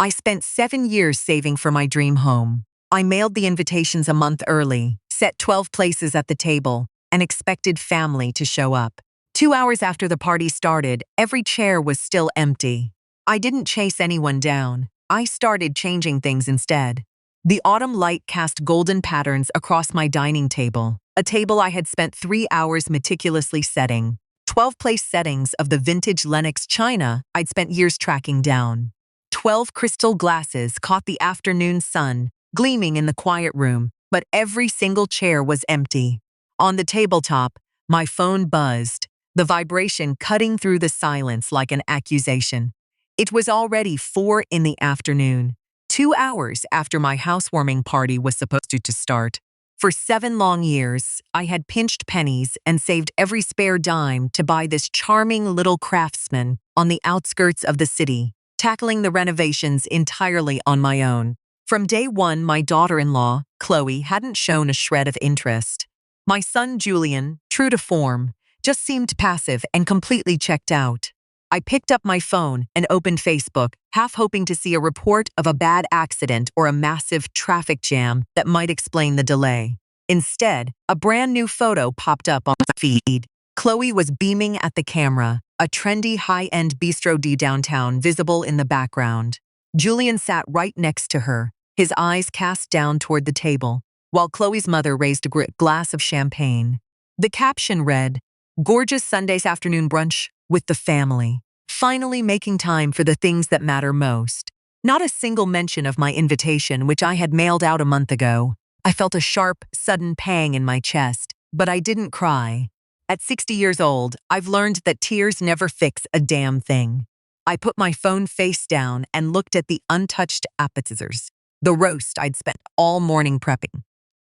I spent 7 years saving for my dream home. I mailed the invitations a month early, set 12 places at the table, and expected family to show up. 2 hours after the party started, every chair was still empty. I didn't chase anyone down. I started changing things instead. The autumn light cast golden patterns across my dining table, a table I had spent 3 hours meticulously setting. 12 place settings of the vintage Lenox china I'd spent years tracking down. 12 crystal glasses caught the afternoon sun, gleaming in the quiet room, but every single chair was empty. On the tabletop, my phone buzzed, the vibration cutting through the silence like an accusation. It was already 4 in the afternoon, 2 hours after my housewarming party was supposed to start. For 7 long years, I had pinched pennies and saved every spare dime to buy this charming little craftsman on the outskirts of the city, tackling the renovations entirely on my own. From day one, my daughter-in-law, Chloe, hadn't shown a shred of interest. My son, Julian, true to form, just seemed passive and completely checked out. I picked up my phone and opened Facebook, half hoping to see a report of a bad accident or a massive traffic jam that might explain the delay. Instead, a brand new photo popped up on the feed. Chloe was beaming at the camera, a trendy high-end bistro downtown visible in the background. Julian sat right next to her, his eyes cast down toward the table, while Chloe's mother raised a glass of champagne. The caption read, "Gorgeous Sunday's afternoon brunch with the family, finally making time for the things that matter most." Not a single mention of my invitation, which I had mailed out a month ago. I felt a sharp, sudden pang in my chest, but I didn't cry. At 60 years old, I've learned that tears never fix a damn thing. I put my phone face down and looked at the untouched appetizers, the roast I'd spent all morning prepping,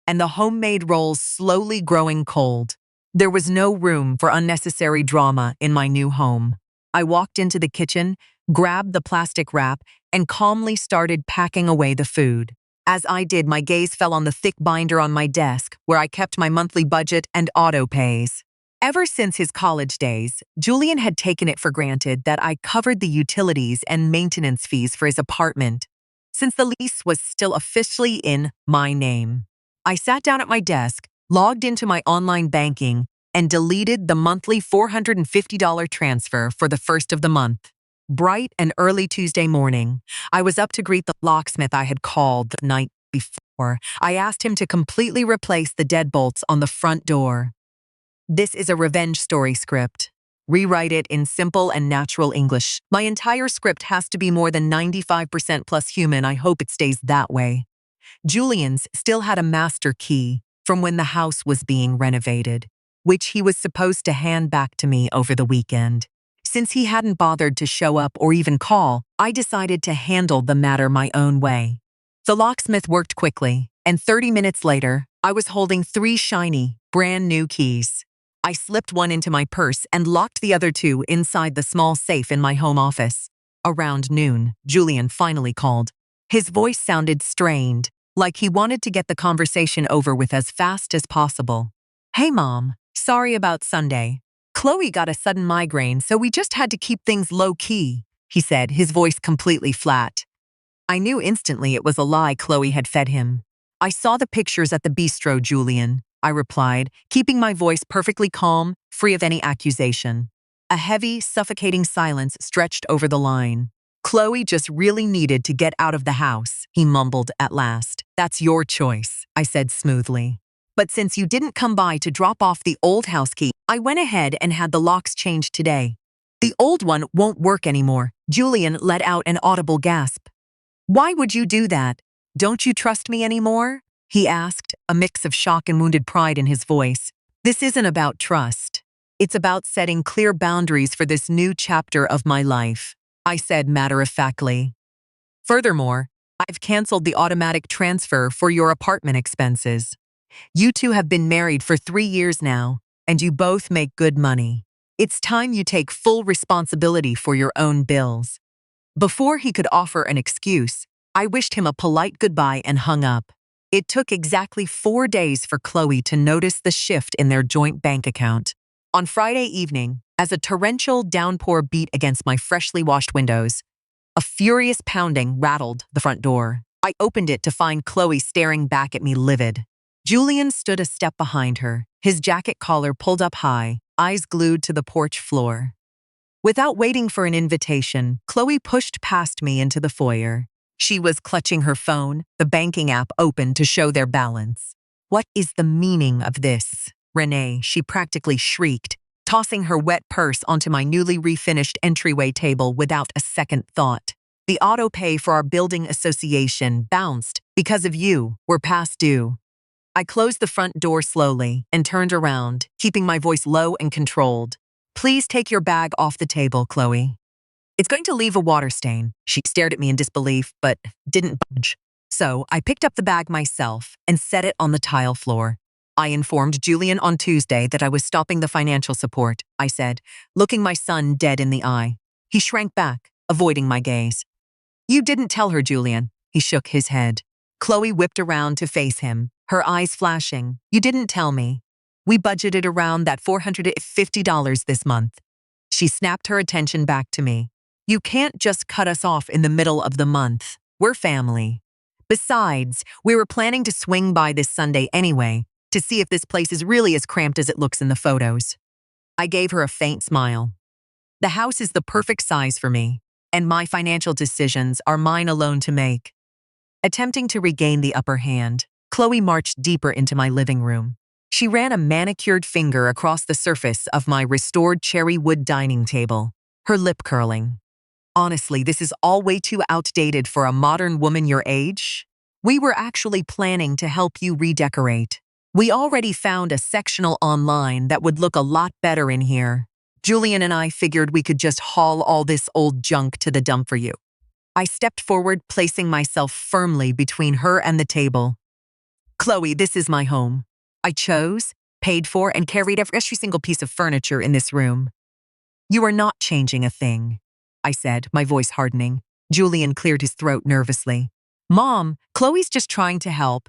and the homemade rolls slowly growing cold. There was no room for unnecessary drama in my new home. I walked into the kitchen, grabbed the plastic wrap, and calmly started packing away the food. As I did, my gaze fell on the thick binder on my desk, where I kept my monthly budget and auto pays. Ever since his college days, Julian had taken it for granted that I covered the utilities and maintenance fees for his apartment, since the lease was still officially in my name. I sat down at my desk, logged into my online banking, and deleted the monthly $450 transfer for the first of the month. Bright and early Tuesday morning, I was up to greet the locksmith I had called the night before. I asked him to completely replace the deadbolts on the front door. This is a revenge story script. Rewrite it in simple and natural English. My entire script has to be more than 95% plus human. I hope it stays that way. Julian's still had a master key from when the house was being renovated, which he was supposed to hand back to me over the weekend. Since he hadn't bothered to show up or even call, I decided to handle the matter my own way. The locksmith worked quickly, and 30 minutes later, I was holding 3 shiny, brand new keys. I slipped one into my purse and locked the other 2 inside the small safe in my home office. Around noon, Julian finally called. His voice sounded strained, like he wanted to get the conversation over with as fast as possible. "Hey, Mom. Sorry about Sunday. Chloe got a sudden migraine, so we just had to keep things low-key," he said, his voice completely flat. I knew instantly it was a lie Chloe had fed him. "I saw the pictures at the bistro, Julian," I replied, keeping my voice perfectly calm, free of any accusation. A heavy, suffocating silence stretched over the line. "Chloe just really needed to get out of the house," he mumbled at last. "That's your choice," I said smoothly. "But since you didn't come by to drop off the old house key, I went ahead and had the locks changed today." "The old one won't work anymore." Julian let out an audible gasp. "Why would you do that? Don't you trust me anymore?" he asked, a mix of shock and wounded pride in his voice. "This isn't about trust. It's about setting clear boundaries for this new chapter of my life," I said matter-of-factly. "Furthermore, I've canceled the automatic transfer for your apartment expenses. You two have been married for 3 years now, and you both make good money. It's time you take full responsibility for your own bills." Before he could offer an excuse, I wished him a polite goodbye and hung up. It took exactly 4 days for Chloe to notice the shift in their joint bank account. On Friday evening, as a torrential downpour beat against my freshly washed windows, A furious pounding rattled the front door. I opened it to find Chloe staring back at me livid. Julian stood a step behind her, his jacket collar pulled up high, eyes glued to the porch floor. Without waiting for an invitation, Chloe pushed past me into the foyer. She was clutching her phone, the banking app open to show their balance. "What is the meaning of this, Renee?" she practically shrieked, tossing her wet purse onto my newly refinished entryway table without a second thought. "The auto pay for our building association bounced because of you. We're past due." I closed the front door slowly and turned around, keeping my voice low and controlled. "Please take your bag off the table, Chloe. It's going to leave a water stain." She stared at me in disbelief, but didn't budge. So I picked up the bag myself and set it on the tile floor. "I informed Julian on Tuesday that I was stopping the financial support," I said, looking my son dead in the eye. He shrank back, avoiding my gaze. "You didn't tell her, Julian." He shook his head. Chloe whipped around to face him, her eyes flashing. "You didn't tell me. We budgeted around that $450 this month." She snapped her attention back to me. "You can't just cut us off in the middle of the month. We're family. Besides, we were planning to swing by this Sunday anyway, to see if this place is really as cramped as it looks in the photos." I gave her a faint smile. The house is the perfect size for me, and my financial decisions are mine alone to make. Attempting to regain the upper hand, Chloe marched deeper into my living room. She ran a manicured finger across the surface of my restored cherry wood dining table, her lip curling. "Honestly, this is all way too outdated for a modern woman your age. We were actually planning to help you redecorate. We already found a sectional online that would look a lot better in here. Julian and I figured we could just haul all this old junk to the dump for you." I stepped forward, placing myself firmly between her and the table. "Chloe, this is my home. I chose, paid for, and carried every single piece of furniture in this room. You are not changing a thing," I said, my voice hardening. Julian cleared his throat nervously. "Mom, Chloe's just trying to help.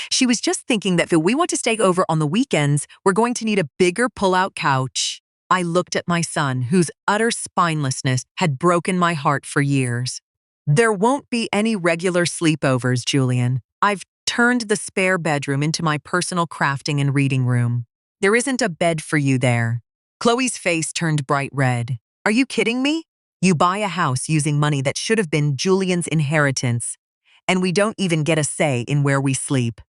She was just thinking that if we want to stay over on the weekends, we're going to need a bigger pull-out couch." I looked at my son, whose utter spinelessness had broken my heart for years. "There won't be any regular sleepovers, Julian. I've turned the spare bedroom into my personal crafting and reading room. There isn't a bed for you there." Chloe's face turned bright red. "Are you kidding me? You buy a house using money that should have been Julian's inheritance, and we don't even get a say in where we sleep."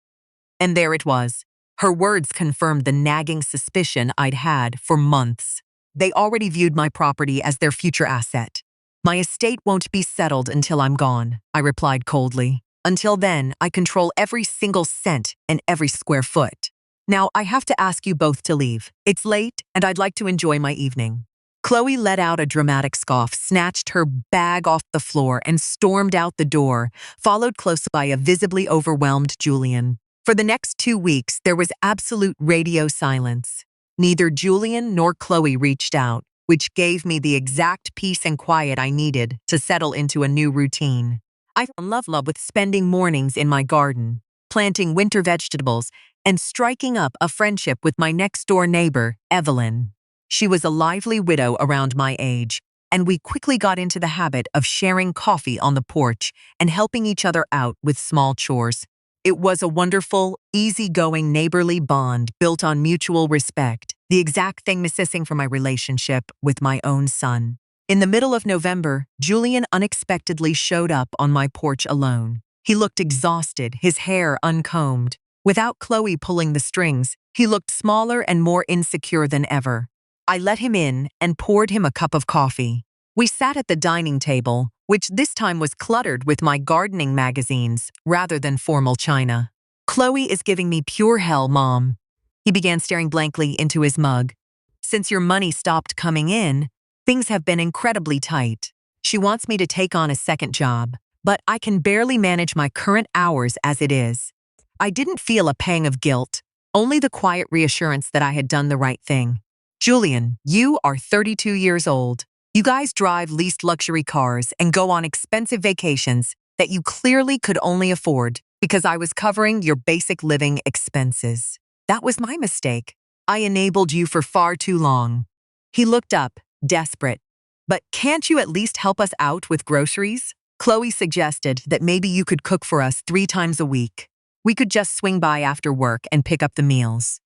And there it was. Her words confirmed the nagging suspicion I'd had for months. They already viewed my property as their future asset. "My estate won't be settled until I'm gone," I replied coldly. "Until then, I control every single cent and every square foot. Now, I have to ask you both to leave. It's late, and I'd like to enjoy my evening." Chloe let out a dramatic scoff, snatched her bag off the floor, and stormed out the door, followed close by a visibly overwhelmed Julian. For the next 2 weeks, there was absolute radio silence. Neither Julian nor Chloe reached out, which gave me the exact peace and quiet I needed to settle into a new routine. I fell in love with spending mornings in my garden, planting winter vegetables, and striking up a friendship with my next-door neighbor, Evelyn. She was a lively widow around my age, and we quickly got into the habit of sharing coffee on the porch and helping each other out with small chores. It was a wonderful, easygoing neighborly bond built on mutual respect, the exact thing missing from my relationship with my own son. In the middle of November, Julian unexpectedly showed up on my porch alone. He looked exhausted, his hair uncombed. Without Chloe pulling the strings, he looked smaller and more insecure than ever. I let him in and poured him a cup of coffee. We sat at the dining table, which this time was cluttered with my gardening magazines rather than formal china. "Chloe is giving me pure hell, Mom." He began staring blankly into his mug. "Since your money stopped coming in, things have been incredibly tight. She wants me to take on a second job, but I can barely manage my current hours as it is." I didn't feel a pang of guilt, only the quiet reassurance that I had done the right thing. "Julian, you are 32 years old. You guys drive leased luxury cars and go on expensive vacations that you clearly could only afford because I was covering your basic living expenses. That was my mistake. I enabled you for far too long." He looked up, desperate. But can't you at least help us out with groceries? Chloe suggested that maybe you could cook for us 3 times a week. We could just swing by after work and pick up the meals.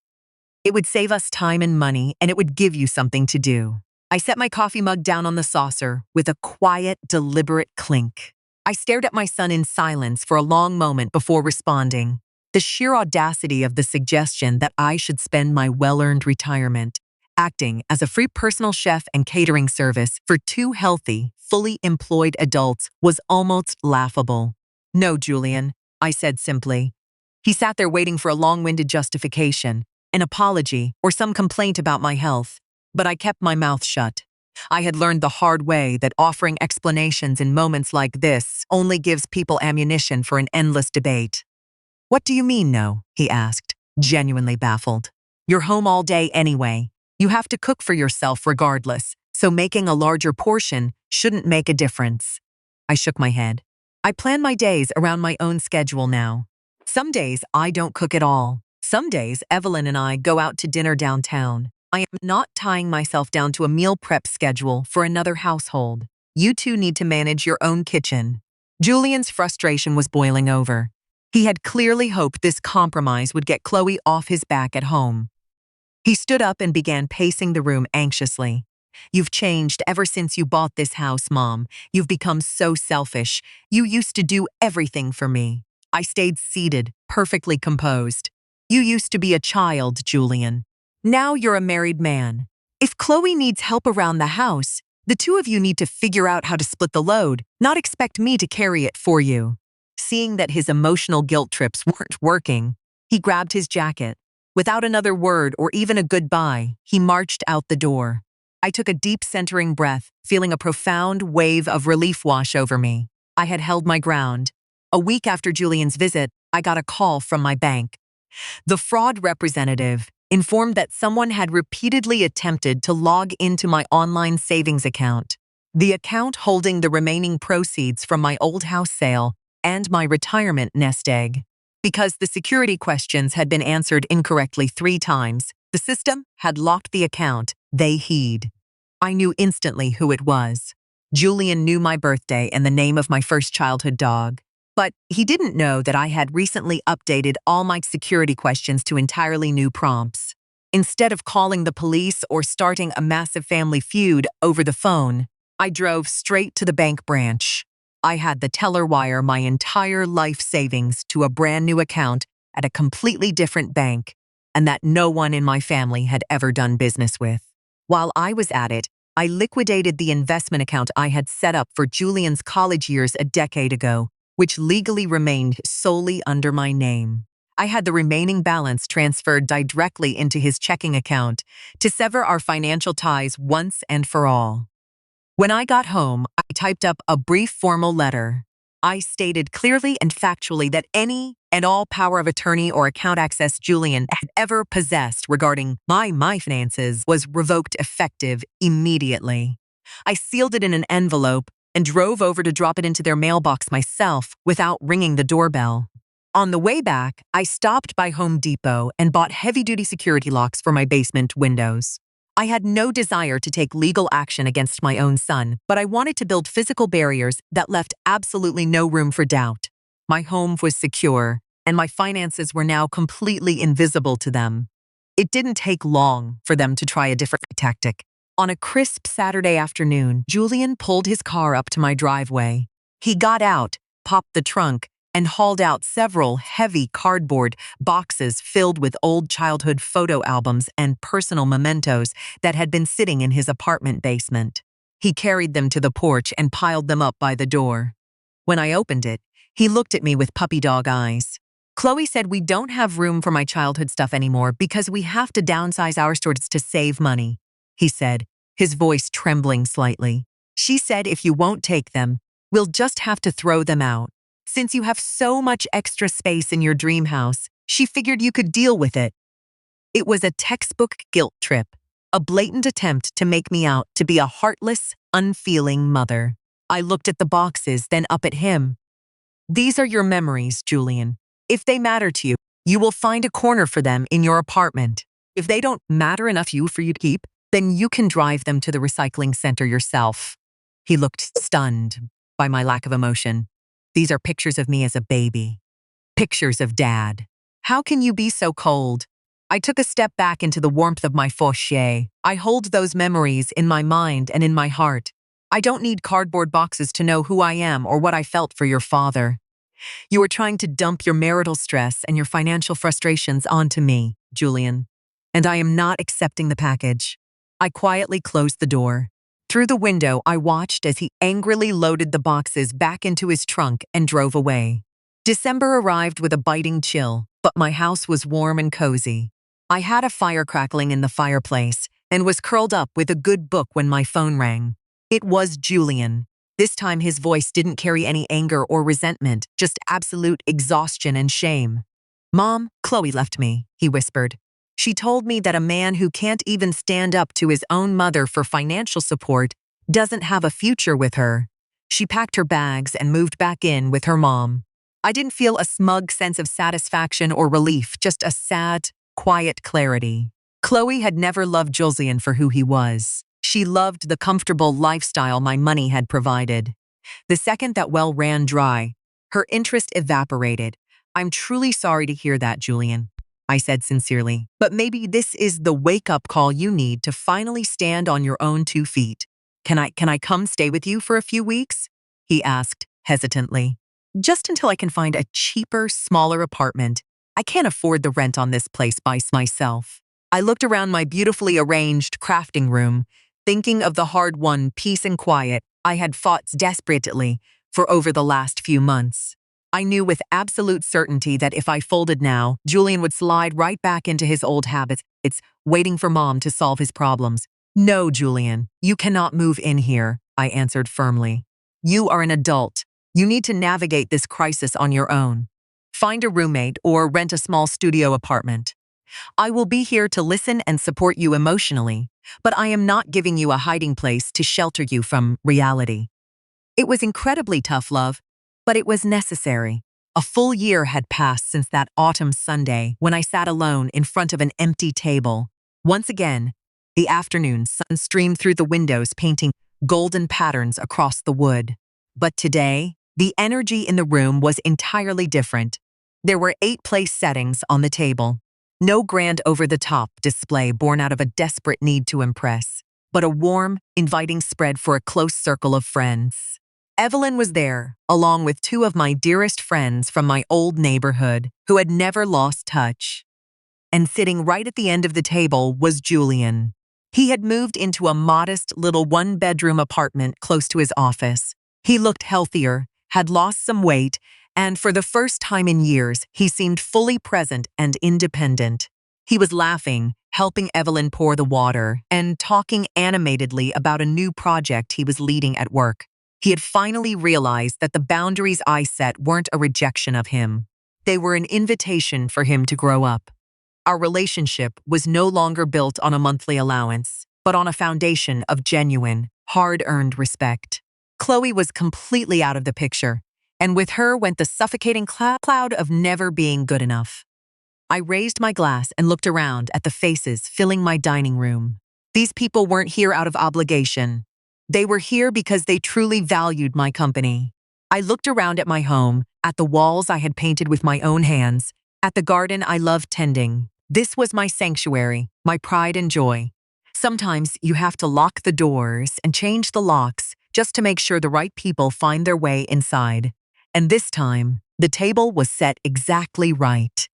It would save us time and money, and it would give you something to do. I set my coffee mug down on the saucer with a quiet, deliberate clink. I stared at my son in silence for a long moment before responding. The sheer audacity of the suggestion that I should spend my well-earned retirement acting as a free personal chef and catering service for 2 healthy, fully employed adults was almost laughable. No, Julian, I said simply. He sat there waiting for a long-winded justification, an apology, or some complaint about my health, but I kept my mouth shut. I had learned the hard way that offering explanations in moments like this only gives people ammunition for an endless debate. What do you mean, no? He asked, genuinely baffled. You're home all day anyway. You have to cook for yourself regardless, so making a larger portion shouldn't make a difference. I shook my head. I plan my days around my own schedule now. Some days I don't cook at all. Some days Evelyn and I go out to dinner downtown. I am not tying myself down to a meal prep schedule for another household. You two need to manage your own kitchen. Julian's frustration was boiling over. He had clearly hoped this compromise would get Chloe off his back at home. He stood up and began pacing the room anxiously. You've changed ever since you bought this house, Mom. You've become so selfish. You used to do everything for me. I stayed seated, perfectly composed. You used to be a child, Julian. Now you're a married man. If Chloe needs help around the house, the two of you need to figure out how to split the load, not expect me to carry it for you. Seeing that his emotional guilt trips weren't working, he grabbed his jacket. Without another word or even a goodbye, he marched out the door. I took a deep centering breath, feeling a profound wave of relief wash over me. I had held my ground. A week after Julian's visit, I got a call from my bank. The fraud representative informed that someone had repeatedly attempted to log into my online savings account, the account holding the remaining proceeds from my old house sale and my retirement nest egg. Because the security questions had been answered incorrectly 3 times, the system had locked the account. They heed. I knew instantly who it was. Julian knew my birthday and the name of my first childhood dog. But he didn't know that I had recently updated all my security questions to entirely new prompts. Instead of calling the police or starting a massive family feud over the phone, I drove straight to the bank branch. I had the teller wire my entire life savings to a brand new account at a completely different bank, and that no one in my family had ever done business with. While I was at it, I liquidated the investment account I had set up for Julian's college years a decade ago, which legally remained solely under my name. I had the remaining balance transferred directly into his checking account to sever our financial ties once and for all. When I got home, I typed up a brief formal letter. I stated clearly and factually that any and all power of attorney or account access Julian had ever possessed regarding my finances was revoked effective immediately. I sealed it in an envelope and drove over to drop it into their mailbox myself without ringing the doorbell. On the way back, I stopped by Home Depot and bought heavy-duty security locks for my basement windows. I had no desire to take legal action against my own son, but I wanted to build physical barriers that left absolutely no room for doubt. My home was secure, and my finances were now completely invisible to them. It didn't take long for them to try a different tactic. On a crisp Saturday afternoon, Julian pulled his car up to my driveway. He got out, popped the trunk, and hauled out several heavy cardboard boxes filled with old childhood photo albums and personal mementos that had been sitting in his apartment basement. He carried them to the porch and piled them up by the door. When I opened it, he looked at me with puppy dog eyes. Chloe said we don't have room for my childhood stuff anymore because we have to downsize our stores to save money, he said, his voice trembling slightly. She said if you won't take them, we'll just have to throw them out. Since you have so much extra space in your dream house, she figured you could deal with it. It was a textbook guilt trip, a blatant attempt to make me out to be a heartless, unfeeling mother. I looked at the boxes, then up at him. These are your memories, Julian. If they matter to you, you will find a corner for them in your apartment. If they don't matter enough for you to keep, Then you can drive them to the recycling center yourself. He looked stunned by my lack of emotion. These are pictures of me as a baby. Pictures of Dad. How can you be so cold? I took a step back into the warmth of my foyer. I hold those memories in my mind and in my heart. I don't need cardboard boxes to know who I am or what I felt for your father. You were trying to dump your marital stress and your financial frustrations onto me, Julian. And I am not accepting the package. I quietly closed the door. Through the window, I watched as he angrily loaded the boxes back into his trunk and drove away. December arrived with a biting chill, but my house was warm and cozy. I had a fire crackling in the fireplace and was curled up with a good book when my phone rang. It was Julian. This time his voice didn't carry any anger or resentment, just absolute exhaustion and shame. "Mom, Chloe left me," he whispered. "She told me that a man who can't even stand up to his own mother for financial support doesn't have a future with her." She packed her bags and moved back in with her mom. I didn't feel a smug sense of satisfaction or relief, just a sad, quiet clarity. Chloe had never loved Julian for who he was. She loved the comfortable lifestyle my money had provided. The second that well ran dry, her interest evaporated. "I'm truly sorry to hear that, Julian," I said sincerely. "But maybe this is the wake-up call you need to finally stand on your own 2 feet. Can I come stay with you for a few weeks?" he asked hesitantly. "Just until I can find a cheaper, smaller apartment. I can't afford the rent on this place by myself." I looked around my beautifully arranged crafting room, thinking of the hard-won peace and quiet I had fought desperately for over the last few months. I knew with absolute certainty that if I folded now, Julian would slide right back into his old habits. It's waiting for Mom to solve his problems. "No, Julian, you cannot move in here," I answered firmly. "You are an adult. You need to navigate this crisis on your own. Find a roommate or rent a small studio apartment. I will be here to listen and support you emotionally, but I am not giving you a hiding place to shelter you from reality." It was incredibly tough love, but it was necessary. A full year had passed since that autumn Sunday when I sat alone in front of an empty table. Once again, the afternoon sun streamed through the windows, painting golden patterns across the wood. But today, the energy in the room was entirely different. There were 8 place settings on the table. No grand over-the-top display born out of a desperate need to impress, but a warm, inviting spread for a close circle of friends. Evelyn was there, along with 2 of my dearest friends from my old neighborhood who had never lost touch. And sitting right at the end of the table was Julian. He had moved into a modest little 1-bedroom apartment close to his office. He looked healthier, had lost some weight, and for the first time in years, he seemed fully present and independent. He was laughing, helping Evelyn pour the water, and talking animatedly about a new project he was leading at work. He had finally realized that the boundaries I set weren't a rejection of him. They were an invitation for him to grow up. Our relationship was no longer built on a monthly allowance, but on a foundation of genuine, hard-earned respect. Chloe was completely out of the picture, and with her went the suffocating cloud of never being good enough. I raised my glass and looked around at the faces filling my dining room. These people weren't here out of obligation. They were here because they truly valued my company. I looked around at my home, at the walls I had painted with my own hands, at the garden I loved tending. This was my sanctuary, my pride and joy. Sometimes you have to lock the doors and change the locks just to make sure the right people find their way inside. And this time, the table was set exactly right.